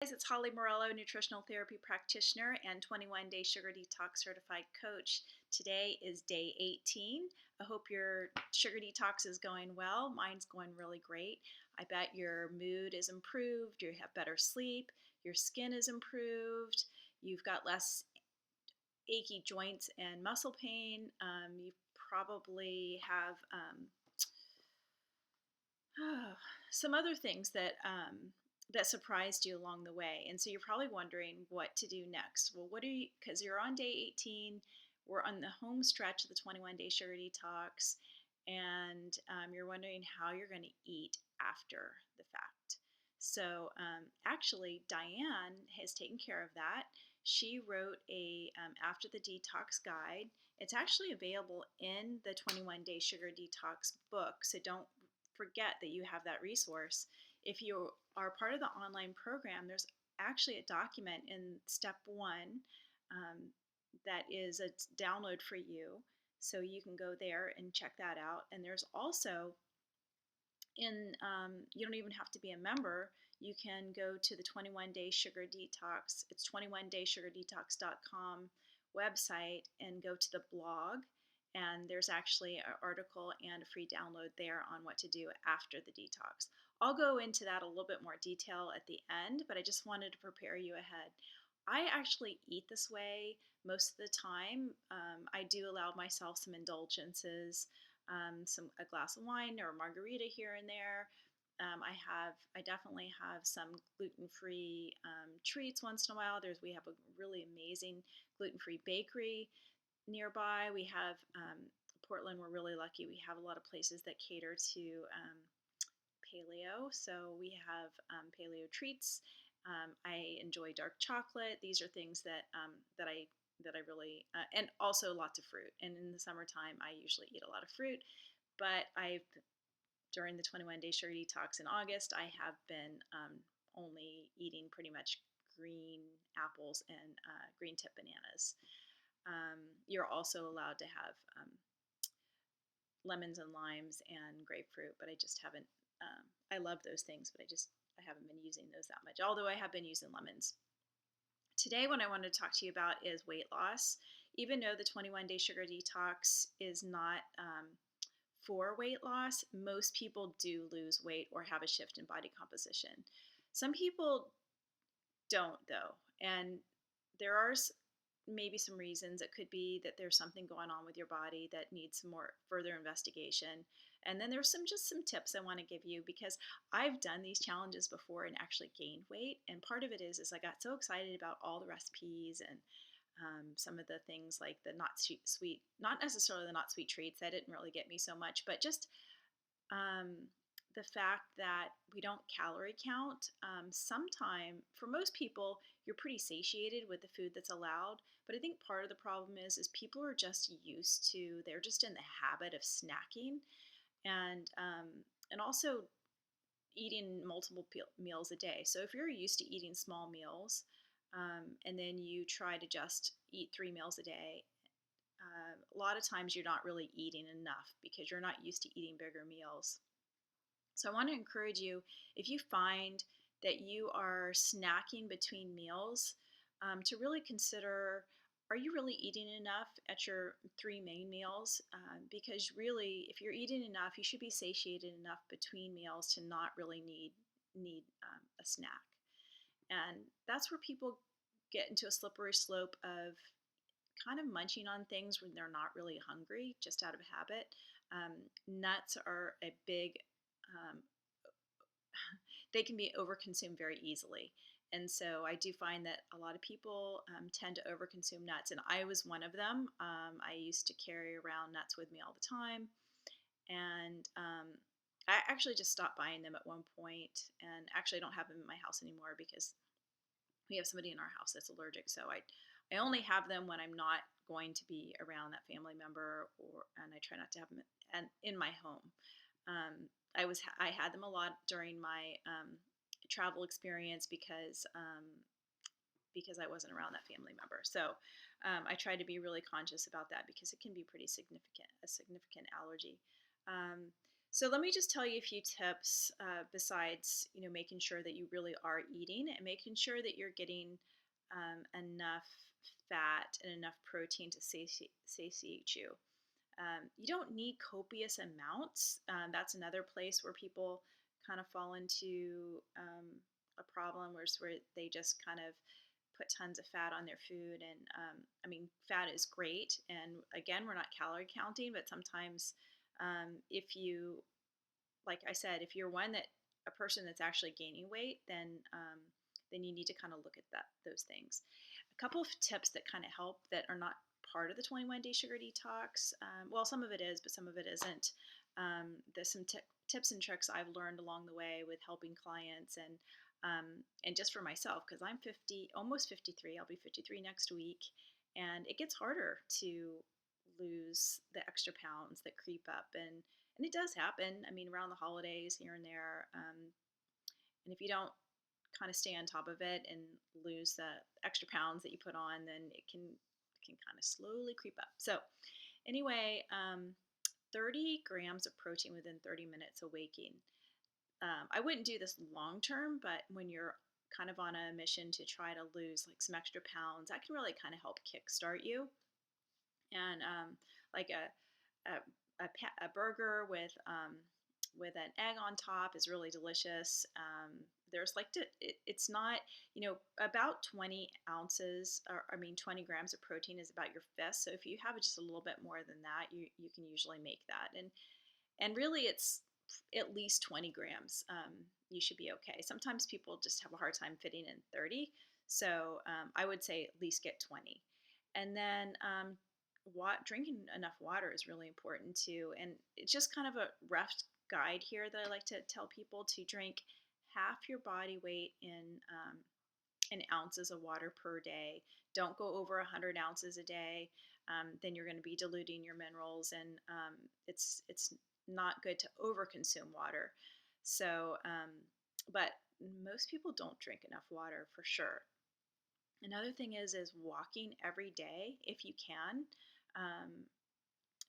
Guys, it's Holly Morello, nutritional therapy practitioner and 21 Day Sugar Detox certified coach. Today is day 18. I hope your sugar detox is going well. Mine's going really great. I bet your mood is improved, you have better sleep, your skin is improved, you've got less achy joints and muscle pain. You probably have some other things that surprised you along the way, and so you're probably wondering what to do next. Well, what are you? Because you're on day 18, we're on the home stretch of the 21 Day Sugar Detox, and you're wondering how you're going to eat after the fact. So actually, Diane has taken care of that. She wrote a after the detox guide. It's actually available in the 21 Day Sugar Detox book, so don't forget that you have that resource. If you are part of the online program, there's actually a document in step one um, that is a download for you. So you can go there and check that out. And there's also you don't even have to be a member. You can go to the 21 Day Sugar Detox. It's 21daysugardetox.com website and go to the blog. And there's actually an article and a free download there on what to do after the detox. I'll go into that a little bit more detail at the end, but I just wanted to prepare you ahead. I actually eat this way most of the time. I do allow myself some indulgences, a glass of wine or a margarita here and there. I definitely have some gluten-free treats once in a while. We have a really amazing gluten-free bakery nearby. We have Portland. We're really lucky. We have a lot of places that cater to paleo. So we have paleo treats. I enjoy dark chocolate. These are things that I really and also lots of fruit. And in the summertime, I usually eat a lot of fruit. But during the 21 Day Sugar Detox in August, I have been only eating pretty much green apples and green tip bananas. You're also allowed to have lemons and limes and grapefruit, but I just haven't. I love those things, but I haven't been using those that much. Although I have been using lemons. Today, what I want to talk to you about is weight loss. Even though the 21 Day Sugar Detox is not for weight loss, most people do lose weight or have a shift in body composition. Some people don't, though, and there are maybe some reasons. It could be that there's something going on with your body that needs some more further investigation. And then there's some tips I want to give you, because I've done these challenges before and actually gained weight. And part of it is I got so excited about all the recipes and some of the things like the not sweet, not necessarily the not sweet treats. That didn't really get me so much, but just the fact that we don't calorie count. Sometime, for most people, you're pretty satiated with the food that's allowed. But I think part of the problem is people are just used to, they're just in the habit of snacking, and also eating multiple meals a day. So if you're used to eating small meals, and then you try to just eat 3 meals a day, a lot of times you're not really eating enough because you're not used to eating bigger meals. So I want to encourage you, if you find that you are snacking between meals, to really consider, are you really eating enough at your 3 main meals? Because really, if you're eating enough, you should be satiated enough between meals to not really need a snack. And that's where people get into a slippery slope of kind of munching on things when they're not really hungry, just out of habit. Nuts are a big um, they can be overconsumed very easily. And so I do find that a lot of people tend to overconsume nuts, and I was one of them. I used to carry around nuts with me all the time, and I actually just stopped buying them at one point, and actually I don't have them in my house anymore because we have somebody in our house that's allergic. So I only have them when I'm not going to be around that family member, and I try not to have them in my home. I had them a lot during my travel experience because I wasn't around that family member. So I try to be really conscious about that because it can be pretty significant, a significant allergy. So let me just tell you a few tips besides, making sure that you really are eating and making sure that you're getting enough fat and enough protein to satiate you. You don't need copious amounts. That's another place where people kind of fall into a problem where they just kind of put tons of fat on their food. And I mean, fat is great. And again, we're not calorie counting, but sometimes if you, like I said, if you're a person that's actually gaining weight, then you need to kind of look at those things. A couple of tips that kind of help that are not part of the 21 day sugar detox. Well, some of it is, but some of it isn't. There's some tips and tricks I've learned along the way with helping clients and just for myself because I'm 50, almost 53. I'll be 53 next week, and it gets harder to lose the extra pounds that creep up and it does happen. I mean, around the holidays here and there. And if you don't kind of stay on top of it and lose the extra pounds that you put on, then it can kind of slowly creep up. So anyway, 30 grams of protein within 30 minutes of waking. I wouldn't do this long term, but when you're kind of on a mission to try to lose like some extra pounds, that can really kind of help kickstart you. And like a burger with an egg on top is really delicious. There's like it's not about 20 ounces, or I mean 20 grams of protein is about your fist. So if you have just a little bit more than that, you can usually make that. And really it's at least 20 grams. You should be okay. Sometimes people just have a hard time fitting in 30. So I would say at least get 20. And then drinking enough water is really important too. And it's just kind of a rough guide here that I like to tell people to drink half your body weight in ounces of water per day. Don't go over 100 ounces a day. Then you're going to be diluting your minerals, and it's not good to overconsume water. So, but most people don't drink enough water for sure. Another thing is walking every day if you can. Um,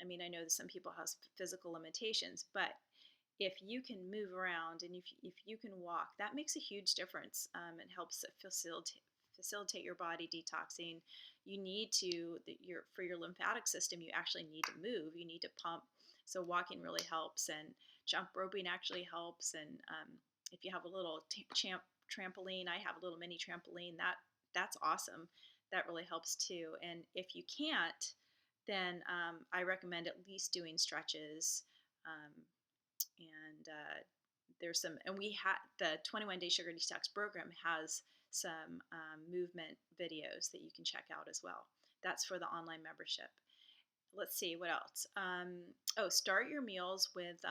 I mean, I know that some people have physical limitations, but if you can move around and if you can walk, that makes a huge difference. It helps facilitate your body detoxing. You need to for your lymphatic system. You actually need to move. You need to pump. So walking really helps, and jump roping actually helps. And if you have a little trampoline, I have a little mini trampoline. That's awesome. That really helps too. And if you can't, then I recommend at least doing stretches. Um, and there's some, and we had the 21 Day Sugar Detox program has some movement videos that you can check out as well. That's for the online membership. Let's see what else. Start your meals with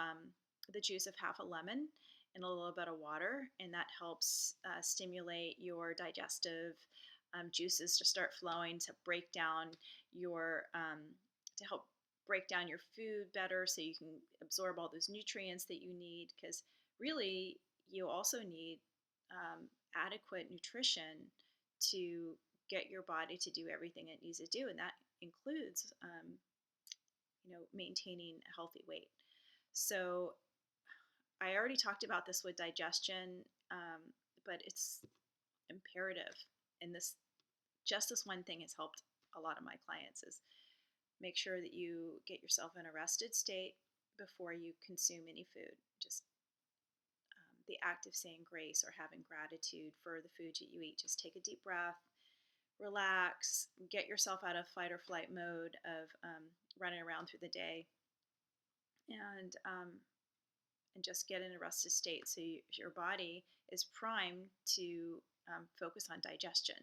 the juice of half a lemon and a little bit of water, and that helps stimulate your digestive juices to start flowing to break down your to help break down your food better so you can absorb all those nutrients that you need, because really you also need adequate nutrition to get your body to do everything it needs to do, and that includes maintaining a healthy weight. So I already talked about this with digestion, but it's imperative. And this one thing has helped a lot of my clients is make sure that you get yourself in a rested state before you consume any food. Just the act of saying grace or having gratitude for the food that you eat. Just take a deep breath, relax, get yourself out of fight or flight mode of running around through the day, and just get in a rested state so your body is primed to focus on digestion.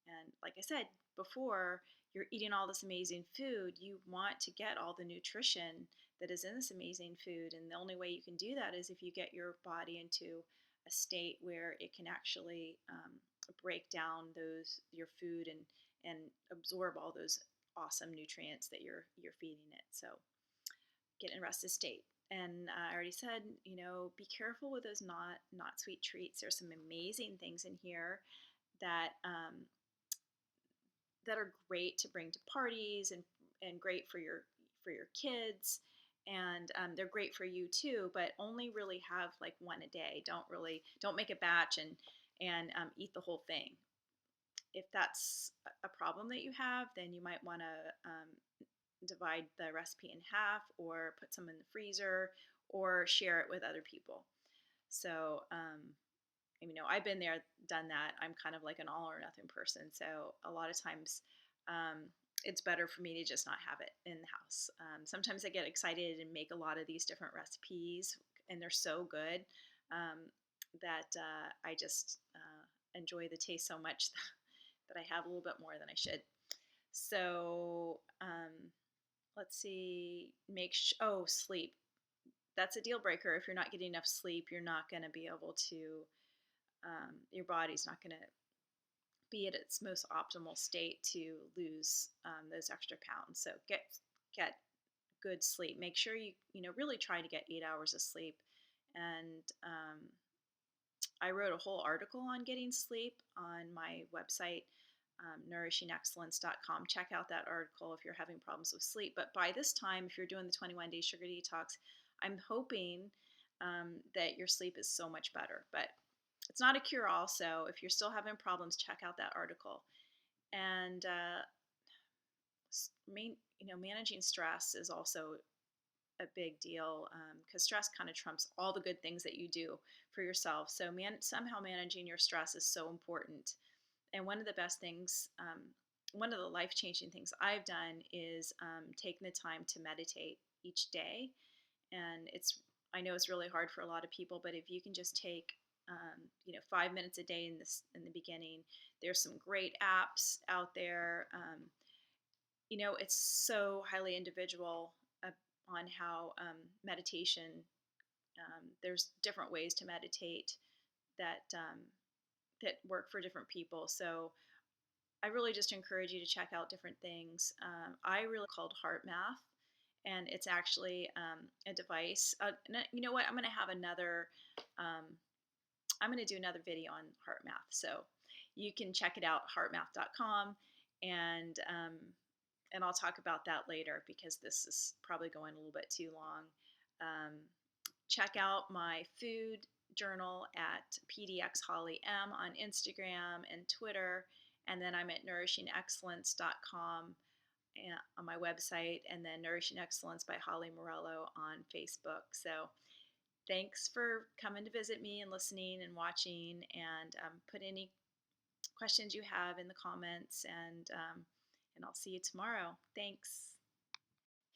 And like I said before, you're eating all this amazing food. You want to get all the nutrition that is in this amazing food. And the only way you can do that is if you get your body into a state where it can actually break down your food and absorb all those awesome nutrients that you're feeding it. So get in a rested state. And I already said, be careful with those not sweet treats. There's some amazing things in here that that are great to bring to parties and great for your kids. and they're great for you too, but only really have like one a day. Don't make a batch and eat the whole thing. If that's a problem that you have, then you might want to divide the recipe in half, or put some in the freezer, or share it with other people. So, I've been there, done that. I'm kind of like an all or nothing person. So a lot of times, um, it's better for me to just not have it in the house. Sometimes I get excited and make a lot of these different recipes, and they're so good that I just enjoy the taste so much that I have a little bit more than I should. So let's see. Sleep. That's a deal breaker. If you're not getting enough sleep, you're not going to be able to. Your body's not going to be at its most optimal state to lose those extra pounds. So get good sleep. Make sure you really try to get 8 hours of sleep. And I wrote a whole article on getting sleep on my website, nourishingexcellence.com. Check out that article if you're having problems with sleep. But by this time, if you're doing the 21-day sugar detox, I'm hoping that your sleep is so much better. But it's not a cure-all, so if you're still having problems, check out that article. And managing stress is also a big deal, because stress kind of trumps all the good things that you do for yourself. So somehow managing your stress is so important. And one of the best things, one of the life-changing things I've done is taking the time to meditate each day. And I know it's really hard for a lot of people, but if you can just take 5 minutes a day in the beginning, there's some great apps out there. It's so highly individual on how meditation. There's different ways to meditate that work for different people. So I really just encourage you to check out different things. I really called Heart Math, and it's actually a device. You know what? Um, I'm going to do another video on Heart Math. So you can check it out, heartmath.com, and I'll talk about that later because this is probably going a little bit too long. Check out my food journal at pdxhollym on Instagram and Twitter, and then I'm at nourishingexcellence.com on my website, and then Nourishing Excellence by Holly Morello on Facebook. So thanks for coming to visit me and listening and watching, and put any questions you have in the comments, and I'll see you tomorrow. Thanks.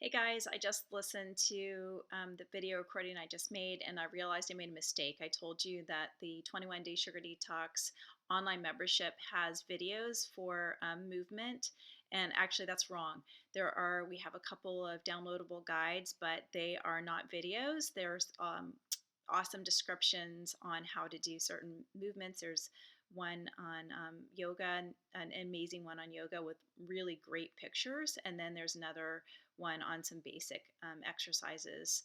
Hey guys, I just listened to the video recording I just made, and I realized I made a mistake. I told you that the 21-day sugar detox online membership has videos for movement, and actually that's wrong. We have a couple of downloadable guides, but they are not videos. There's awesome descriptions on how to do certain movements. There's one on yoga, an amazing one on yoga with really great pictures, and then there's another one on some basic exercises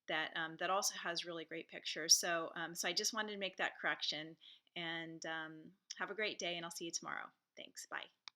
that also has really great pictures. So I just wanted to make that correction, and have a great day, and I'll see you tomorrow. Thanks. Bye.